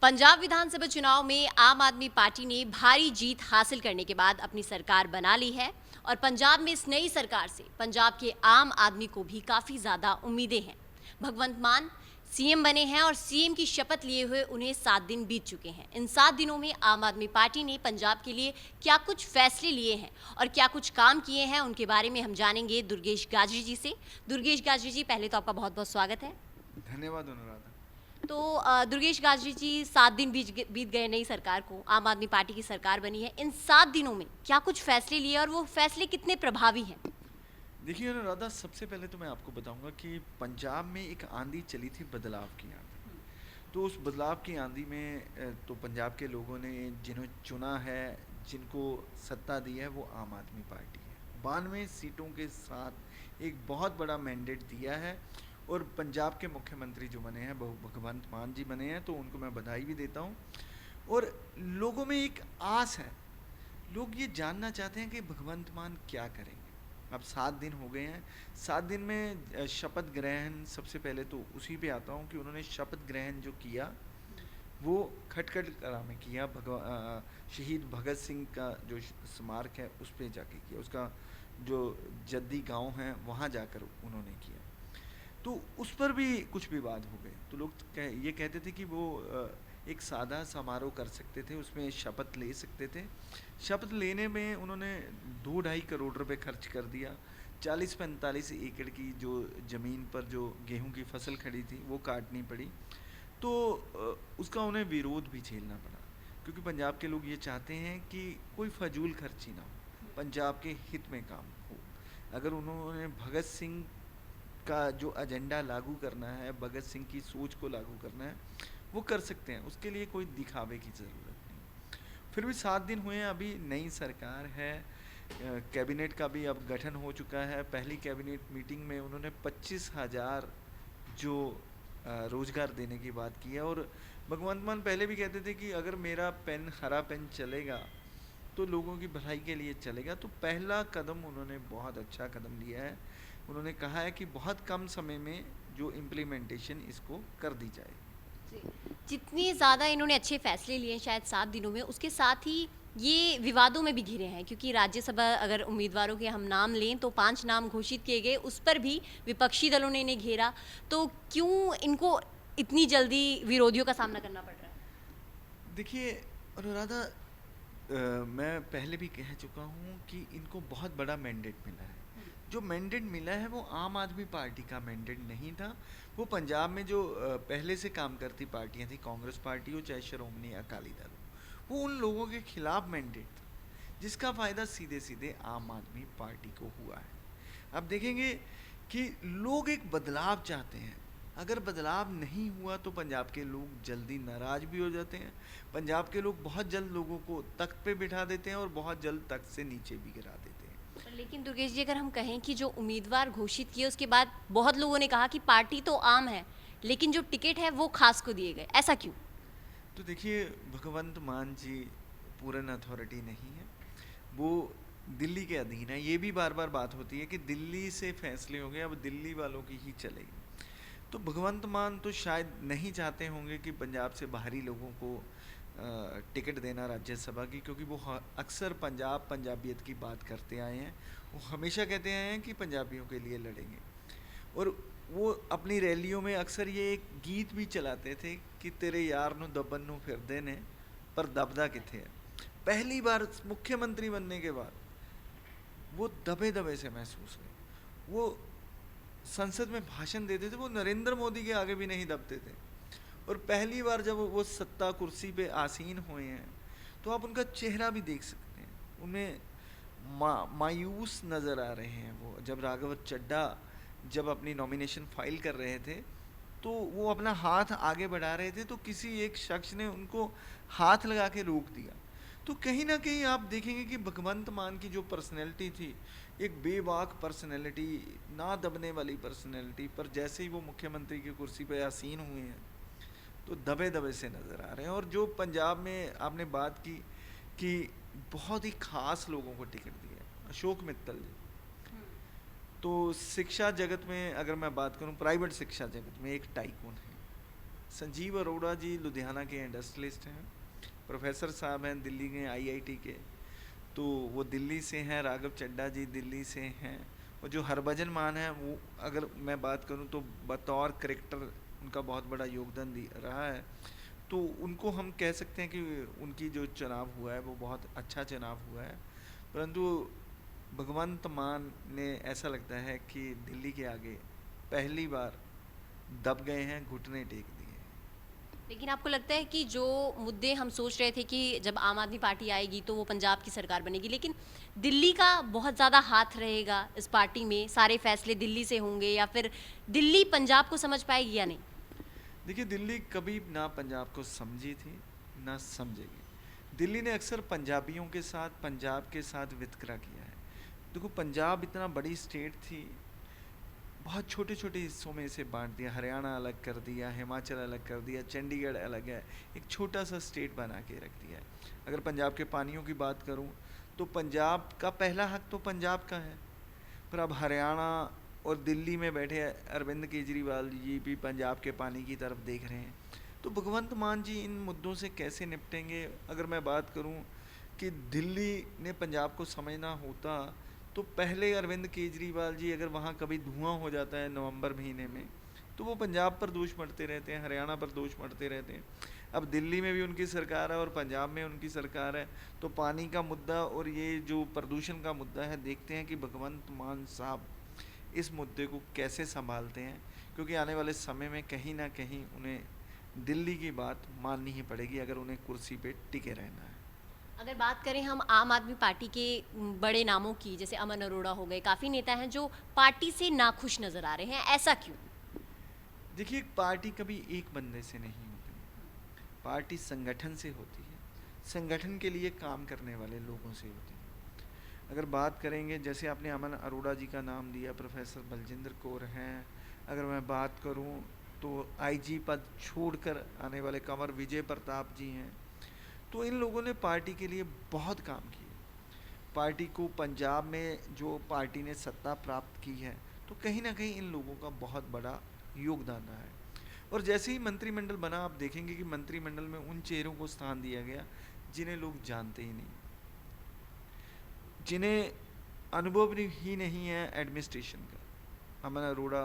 पंजाब विधानसभा चुनाव में आम आदमी पार्टी ने भारी जीत हासिल करने के बाद अपनी सरकार बना ली है और पंजाब में इस नई सरकार से पंजाब के आम आदमी को भी काफ़ी ज़्यादा उम्मीदें हैं। भगवंत मान सीएम बने हैं और सीएम की शपथ लिए हुए उन्हें 7 दिन बीत चुके हैं। इन 7 दिनों में आम आदमी पार्टी ने पंजाब के लिए क्या कुछ फैसले लिए हैं और क्या कुछ काम किए हैं, उनके बारे में हम जानेंगे दुर्गेश गाजरी जी से। दुर्गेश गाजरी जी, पहले तो आपका बहुत बहुत स्वागत है। धन्यवाद अनुराधा। तो दुर्गेश गाजरी जी, 7 दिन बीत गए नई सरकार को, आम आदमी पार्टी की सरकार बनी है। इन 7 दिनों में क्या कुछ फैसले लिए और वो फैसले कितने प्रभावी हैं? देखिए अनुराधा, सबसे पहले तो मैं आपको बताऊंगा कि पंजाब में एक आंधी चली थी, बदलाव की आंधी। तो उस बदलाव की आंधी में तो पंजाब के लोगों ने जिन्हें चुना है, जिनको सत्ता दी है, वो आम आदमी पार्टी है। 92 सीटों के साथ एक बहुत बड़ा मैंडेट दिया है और पंजाब के मुख्यमंत्री जो बने हैं, भगवंत मान जी बने हैं, तो उनको मैं बधाई भी देता हूँ। और लोगों में एक आस है, लोग ये जानना चाहते हैं कि भगवंत मान क्या करेंगे। अब 7 दिन हो गए हैं। 7 दिन में शपथ ग्रहण, सबसे पहले तो उसी पे आता हूँ कि उन्होंने शपथ ग्रहण जो किया वो खटखट कला में किया। शहीद भगत सिंह का जो स्मारक है उस पे जाके किया, उसका जो जद्दी गांव है वहाँ जाकर उन्होंने किया। तो उस पर भी कुछ विवाद हो गए। तो लोग ये कहते थे कि वो एक सादा समारोह कर सकते थे, उसमें शपथ ले सकते थे। शपथ लेने में उन्होंने 2-2.5 करोड़ रुपए खर्च कर दिया। 40-45 एकड़ की जो ज़मीन पर जो गेहूं की फसल खड़ी थी वो काटनी पड़ी। तो उसका उन्हें विरोध भी झेलना पड़ा, क्योंकि पंजाब के लोग ये चाहते हैं कि कोई फजूल खर्ची ना हो, पंजाब के हित में काम हो। अगर उन्होंने भगत सिंह का जो एजेंडा लागू करना है, भगत सिंह की सोच को लागू करना है, वो कर सकते हैं। उसके लिए कोई दिखावे की ज़रूरत नहीं। फिर भी 7 दिन हुए हैं, अभी नई सरकार है। कैबिनेट का भी अब गठन हो चुका है। पहली कैबिनेट मीटिंग में उन्होंने 25,000 जो रोज़गार देने की बात की है। और भगवंत मान पहले भी कहते थे कि अगर मेरा पेन, हरा पेन चलेगा तो लोगों की भलाई के लिए चलेगा। तो पहला कदम उन्होंने बहुत अच्छा कदम लिया है। उन्होंने कहा है कि बहुत कम समय में जो इम्प्लीमेंटेशन इसको कर दी जाए। जितनी ज़्यादा इन्होंने अच्छे फैसले लिए हैं शायद 7 दिनों में, उसके साथ ही ये विवादों में भी घिरे हैं, क्योंकि राज्यसभा अगर उम्मीदवारों के हम नाम लें तो 5 नाम घोषित किए गए, उस पर भी विपक्षी दलों ने इन्हें घेरा। तो क्यों इनको इतनी जल्दी विरोधियों का सामना करना पड़ रहा है? देखिए अनुराधा, मैं पहले भी कह चुका हूँ कि इनको बहुत बड़ा मैंडेट मिला है। जो मैंडेट मिला है वो आम आदमी पार्टी का मैंडेट नहीं था। वो पंजाब में जो पहले से काम करती पार्टियां थी, कांग्रेस पार्टी हो चाहे श्रोमणी अकाली दल हो, वो उन लोगों के खिलाफ मैंडेट था, जिसका फ़ायदा सीधे सीधे आम आदमी पार्टी को हुआ है। अब देखेंगे कि लोग एक बदलाव चाहते हैं। अगर बदलाव नहीं हुआ तो पंजाब के लोग जल्दी नाराज़ भी हो जाते हैं। पंजाब के लोग बहुत जल्द लोगों को तख्त पे बिठा देते हैं और बहुत जल्द तख्त से नीचे भी गिरा देते हैं। लेकिन दुर्गेश जी, अगर हम कहें कि जो उम्मीदवार घोषित किए उसके बाद बहुत लोगों ने कहा कि पार्टी तो आम है, लेकिन जो टिकट है वो खास को दिए गए, ऐसा क्यों? तो देखिए, भगवंत मान जी पूर्ण अथॉरिटी नहीं है, वो दिल्ली के अधीन है। ये भी बार बार बात होती है कि दिल्ली से फैसले होंगे, अब दिल्ली वालों की ही चलेगी। तो भगवंत मान तो शायद नहीं चाहते होंगे कि पंजाब से बाहरी लोगों को टिकट देना राज्यसभा की, क्योंकि वो अक्सर पंजाबियत की बात करते आए हैं। वो हमेशा कहते आए हैं कि पंजाबियों के लिए लड़ेंगे। और वो अपनी रैलियों में अक्सर ये एक गीत भी चलाते थे कि तेरे यार नू दबन नू फिरदे ने पर दबदा किथे है। पहली बार मुख्यमंत्री बनने के बाद वो दबे दबे से महसूस हुए। वो संसद में भाषण देते थे, वो नरेंद्र मोदी के आगे भी नहीं दबते थे। और पहली बार जब वो सत्ता कुर्सी पे आसीन हुए हैं तो आप उनका चेहरा भी देख सकते हैं, उनमें मायूस नज़र आ रहे हैं। वो जब राघव चड्ढा जब अपनी नॉमिनेशन फाइल कर रहे थे तो वो अपना हाथ आगे बढ़ा रहे थे, तो किसी एक शख्स ने उनको हाथ लगा के रोक दिया। तो कहीं ना कहीं आप देखेंगे कि भगवंत मान की जो पर्सनैलिटी थी, एक बेबाक पर्सनैलिटी, ना दबने वाली पर्सनैलिटी, पर जैसे ही वो मुख्यमंत्री की कुर्सी पर आसीन हुए हैं तो दबे दबे से नज़र आ रहे हैं। और जो पंजाब में आपने बात की कि बहुत ही खास लोगों को टिकट दिया है, अशोक मित्तल जी, तो शिक्षा जगत में अगर मैं बात करूं, प्राइवेट शिक्षा जगत में एक टाइकून है, संजीव अरोड़ा जी लुधियाना के इंडस्ट्रियलिस्ट हैं, प्रोफेसर साहब हैं दिल्ली के आईआईटी के, तो वो दिल्ली से हैं। राघव चड्ढा जी दिल्ली से हैं। और जो हरभजन मान है, वो अगर मैं बात करूं तो बतौर करेक्टर उनका बहुत बड़ा योगदान रहा है। तो उनको हम कह सकते हैं कि उनकी जो चुनाव हुआ है वो बहुत अच्छा चुनाव हुआ है। परंतु भगवंत मान ने ऐसा लगता है कि दिल्ली के आगे पहली बार दब गए हैं, घुटने टेक दिए हैं। लेकिन आपको लगता है कि जो मुद्दे हम सोच रहे थे कि जब आम आदमी पार्टी आएगी तो वो पंजाब की सरकार बनेगी, लेकिन दिल्ली का बहुत ज़्यादा हाथ रहेगा इस पार्टी में, सारे फैसले दिल्ली से होंगे, या फिर दिल्ली पंजाब को समझ पाएगी या नहीं? देखिए, दिल्ली कभी ना पंजाब को समझी थी ना समझेगी। दिल्ली ने अक्सर पंजाबियों के साथ, पंजाब के साथ वितकरा किया है। देखो, पंजाब इतना बड़ी स्टेट थी, बहुत छोटे छोटे हिस्सों में इसे बांट दिया। हरियाणा अलग कर दिया, हिमाचल अलग कर दिया, चंडीगढ़ अलग है, एक छोटा सा स्टेट बना के रख दिया है। अगर पंजाब के पानियों की बात करूं तो पंजाब का पहला हक तो पंजाब का है, पर अब हरियाणा और दिल्ली में बैठे अरविंद केजरीवाल जी भी पंजाब के पानी की तरफ देख रहे हैं। तो भगवंत मान जी इन मुद्दों से कैसे निपटेंगे? अगर मैं बात करूं कि दिल्ली ने पंजाब को समझना होता तो पहले अरविंद केजरीवाल जी, अगर वहाँ कभी धुआं हो जाता है नवंबर महीने में, तो वो पंजाब पर दोष मढ़ते रहते हैं, हरियाणा पर दोष मढ़ते रहते हैं। अब दिल्ली में भी उनकी सरकार है और पंजाब में उनकी सरकार है, तो पानी का मुद्दा और ये जो प्रदूषण का मुद्दा है, देखते हैं कि भगवंत मान साहब इस मुद्दे को कैसे संभालते हैं, क्योंकि आने वाले समय में कहीं ना कहीं उन्हें दिल्ली की बात माननी ही पड़ेगी अगर उन्हें कुर्सी पे टिके रहना है। अगर बात करें हम आम आदमी पार्टी के बड़े नामों की, जैसे अमन अरोड़ा हो गए, काफ़ी नेता हैं जो पार्टी से नाखुश नज़र आ रहे हैं, ऐसा क्यों? देखिए, पार्टी कभी एक बंदे से नहीं होती, पार्टी संगठन से होती है, संगठन के लिए काम करने वाले लोगों से होती है। अगर बात करेंगे, जैसे आपने अमन अरोड़ा जी का नाम दिया, प्रोफेसर बलजिंदर कौर हैं। अगर मैं बात करूं तो आईजी पद छोड़कर आने वाले कंवर विजय प्रताप जी हैं। तो इन लोगों ने पार्टी के लिए बहुत काम किए। पार्टी को पंजाब में जो पार्टी ने सत्ता प्राप्त की है, तो कहीं ना कहीं इन लोगों का बहुत बड़ा योगदान रहा है। और जैसे ही मंत्रिमंडल बना, आप देखेंगे कि मंत्रिमंडल में उन चेहरों को स्थान दिया गया जिन्हें लोग जानते ही नहीं, जिन्हें अनुभव ही नहीं है एडमिनिस्ट्रेशन का। अमन अरोड़ा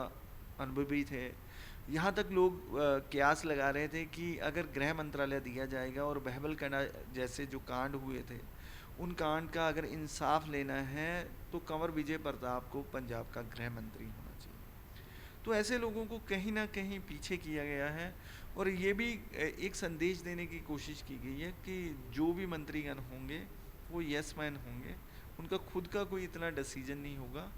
अनुभवी थे। यहाँ तक लोग कयास लगा रहे थे कि अगर गृह मंत्रालय दिया जाएगा और बहबल कना जैसे जो कांड हुए थे, उन कांड का अगर इंसाफ लेना है तो कंवर विजय प्रताप को पंजाब का गृह मंत्री होना चाहिए। तो ऐसे लोगों को कहीं ना कहीं पीछे किया गया है। और ये भी एक संदेश देने की कोशिश की गई है कि जो भी मंत्रीगण होंगे वो यस मैन होंगे, उनका खुद का कोई इतना डिसीजन नहीं होगा।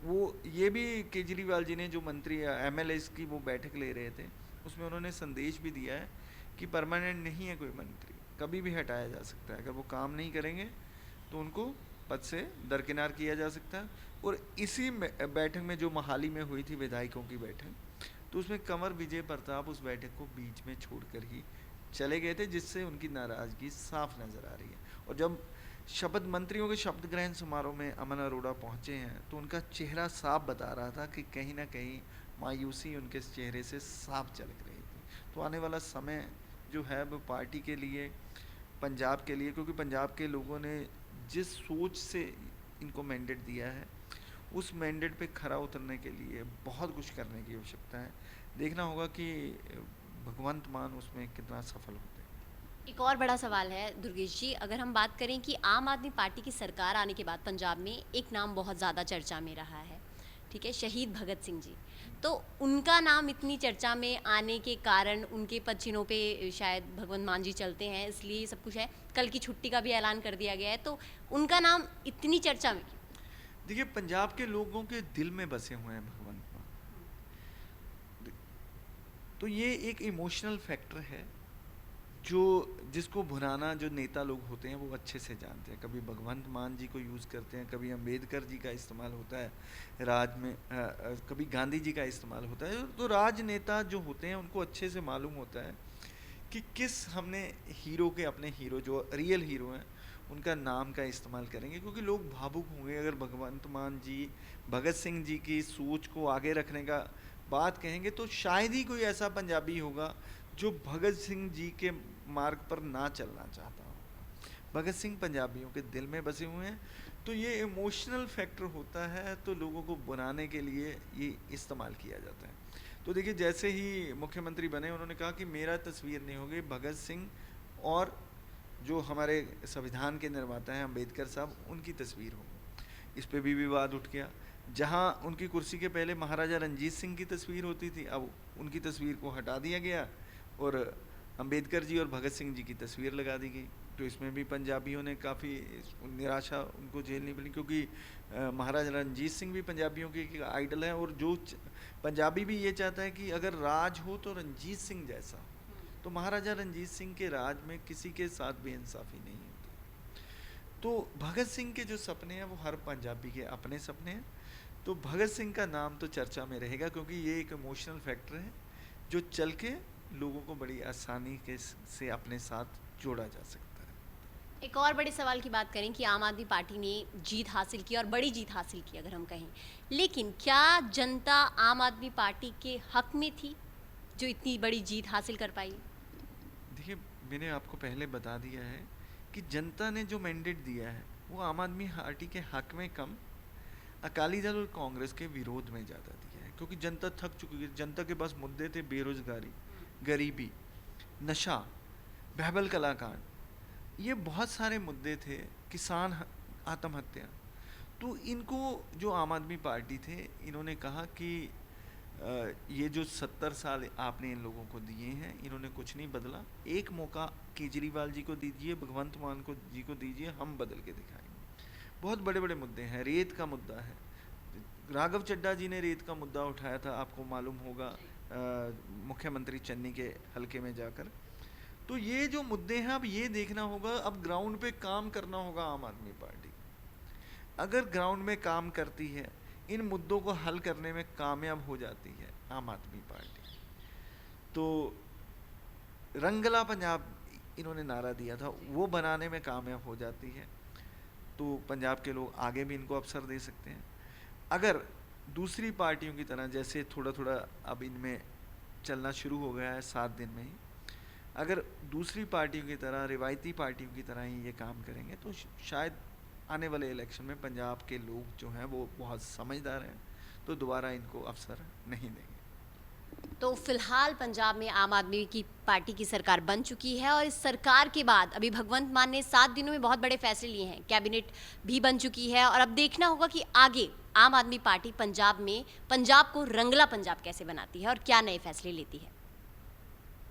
वो ये भी केजरीवाल जी ने जो मंत्री एमएलएस की वो बैठक ले रहे थे, उसमें उन्होंने संदेश भी दिया है कि परमानेंट नहीं है कोई मंत्री, कभी भी हटाया जा सकता है। अगर वो काम नहीं करेंगे तो उनको पद से दरकिनार किया जा सकता है। और इसी बैठक में जो मोहाली में हुई थी विधायकों की बैठक, तो उसमें कंवर विजय प्रताप उस बैठक को बीच में छोड़कर ही चले गए थे, जिससे उनकी नाराज़गी साफ नज़र आ रही है। और जब शपथ मंत्रियों के शपथ ग्रहण समारोह में अमन अरोड़ा पहुंचे हैं, तो उनका चेहरा साफ बता रहा था कि कहीं ना कहीं मायूसी उनके चेहरे से साफ झलक रही थी। तो आने वाला समय जो है वो पार्टी के लिए, पंजाब के लिए, क्योंकि पंजाब के लोगों ने जिस सोच से इनको मैंडेट दिया है, उस मैंडेट पे खरा उतरने के लिए बहुत कुछ करने की आवश्यकता है। देखना होगा कि भगवंत मान उसमें कितना सफल होते हैं। एक और बड़ा सवाल है दुर्गेश जी, अगर हम बात करें कि आम आदमी पार्टी की सरकार आने के बाद पंजाब में एक नाम बहुत ज़्यादा चर्चा में रहा है, ठीक है, शहीद भगत सिंह जी। तो उनका नाम इतनी चर्चा में आने के कारण उनके पदचिन्हों पे शायद भगवंत मान जी चलते हैं, इसलिए सब कुछ है। कल की छुट्टी का भी ऐलान कर दिया गया है, तो उनका नाम इतनी चर्चा में क्यों? देखिए, पंजाब के लोगों के दिल में बसे हुए हैं भगवंत मान, तो ये एक इमोशनल फैक्टर है जो जिसको भुनाना जो नेता लोग होते हैं वो अच्छे से जानते हैं। कभी भगवंत मान जी को यूज़ करते हैं, कभी अम्बेडकर जी का इस्तेमाल होता है राज में, कभी गांधी जी का इस्तेमाल होता है। तो राजनेता जो होते हैं उनको अच्छे से मालूम होता है कि किस हमने हीरो के, अपने हीरो जो रियल हीरो हैं उनका नाम का इस्तेमाल करेंगे, क्योंकि लोग भावुक होंगे अगर भगवंत मान जी, भगत सिंह जी की सोच को आगे रखने का बात कहेंगे, तो शायद ही कोई ऐसा पंजाबी होगा जो भगत सिंह जी के मार्ग पर ना चलना चाहता होगा। भगत सिंह पंजाबियों के दिल में बसे हुए हैं, तो ये इमोशनल फैक्टर होता है, तो लोगों को बनाने के लिए ये इस्तेमाल किया जाता है। तो देखिए, जैसे ही मुख्यमंत्री बने उन्होंने कहा कि मेरा तस्वीर नहीं होगी, भगत सिंह और जो हमारे संविधान के निर्माता हैं अंबेडकर साहब, उनकी तस्वीर होगी। इस पे भी विवाद उठ गया। जहां उनकी कुर्सी के पहले महाराजा रंजीत सिंह की तस्वीर होती थी, अब उनकी तस्वीर को हटा दिया गया और अंबेडकर जी और भगत सिंह जी की तस्वीर लगा दी गई। तो इसमें भी पंजाबियों ने काफ़ी निराशा उनको झेलनी पड़ी, क्योंकि महाराजा रंजीत सिंह भी पंजाबियों के एक आइडल है, और जो पंजाबी भी ये चाहता है कि अगर राज हो तो रंजीत सिंह जैसा। तो महाराजा रंजीत सिंह के राज में किसी के साथ बेइंसाफ़ी नहीं होती। तो भगत सिंह के जो सपने हैं वो हर पंजाबी के अपने सपने हैं। तो भगत सिंह का नाम तो चर्चा में रहेगा, क्योंकि ये एक इमोशनल फैक्टर है जो चल के लोगों को बड़ी आसानी के से अपने साथ जोड़ा जा सकता है। एक और बड़े सवाल की बात करें कि आम आदमी पार्टी ने जीत हासिल की और बड़ी जीत हासिल की अगर हम कहें, लेकिन क्या जनता आम आदमी पार्टी के हक में थी जो इतनी बड़ी जीत हासिल कर पाई? देखिए, मैंने आपको पहले बता दिया है कि जनता ने जो मैंडेट दिया है वो आम आदमी पार्टी के हक में कम, अकाली दल और कांग्रेस के विरोध में ज़्यादा दिया है, क्योंकि जनता थक चुकी है। जनता के पास मुद्दे थे बेरोजगारी, गरीबी, नशा, बहबल कलाकांड, ये बहुत सारे मुद्दे थे, किसान आत्महत्या। तो इनको जो आम आदमी पार्टी थे, इन्होंने कहा कि ये जो 70 साल आपने इन लोगों को दिए हैं, इन्होंने कुछ नहीं बदला, एक मौका केजरीवाल जी को दीजिए, भगवंत मान को जी को दीजिए, हम बदल के दिखाएंगे। बहुत बड़े बड़े मुद्दे हैं, रेत का मुद्दा है, राघव चड्ढा जी ने रेत का मुद्दा उठाया था, आपको मालूम होगा, मुख्यमंत्री चन्नी के हलके में जाकर। तो ये जो मुद्दे हैं, अब ये देखना होगा, अब ग्राउंड पे काम करना होगा आम आदमी पार्टी। अगर ग्राउंड में काम करती है, इन मुद्दों को हल करने में कामयाब हो जाती है आम आदमी पार्टी, तो रंगला पंजाब इन्होंने नारा दिया था, वो बनाने में कामयाब हो जाती है, तो पंजाब के लोग आगे भी इनको अवसर दे सकते हैं। अगर दूसरी पार्टियों की तरह, जैसे थोड़ा थोड़ा अब इनमें चलना शुरू हो गया है 7 दिन में ही, अगर दूसरी पार्टियों की तरह, रिवायती पार्टियों की तरह ही ये काम करेंगे, तो शायद आने वाले इलेक्शन में पंजाब के लोग जो हैं वो बहुत समझदार हैं, तो दोबारा इनको अवसर नहीं देंगे। तो फिलहाल पंजाब में आम आदमी की पार्टी की सरकार बन चुकी है और इस सरकार के बाद अभी भगवंत मान ने 7 दिनों में बहुत बड़े फैसले लिए हैं, कैबिनेट भी बन चुकी है और अब देखना होगा कि आगे आम आदमी पार्टी पंजाब में पंजाब को रंगला पंजाब कैसे बनाती है और क्या नए फैसले लेती है।